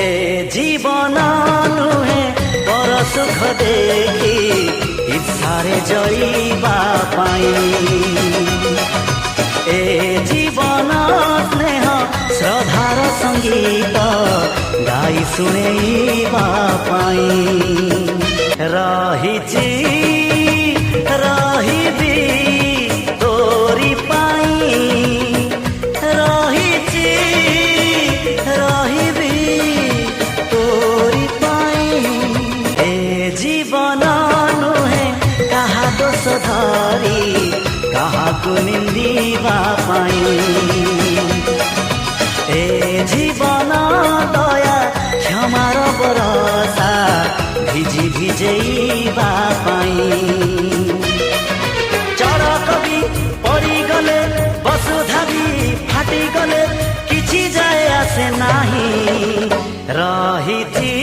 ए जीवन नुहे पर सुख देखी इच्छारे जईबा पाई ए जीवन स्नेह श्रद्धार संगीत गाई शुणेबा पाई रहिची रहिबी तोरी पाई रहिची रहिबी तोरी पाई ए जीवन नुहे कहा दोष धरी काहाकु निंदिबा पाई ए जीवन दया क्षमार बरसा भिजी भिजेइबा पाई चरक भी परिगले वसुधा भी फाटिगले किछि जाय आसे नाही रहिथि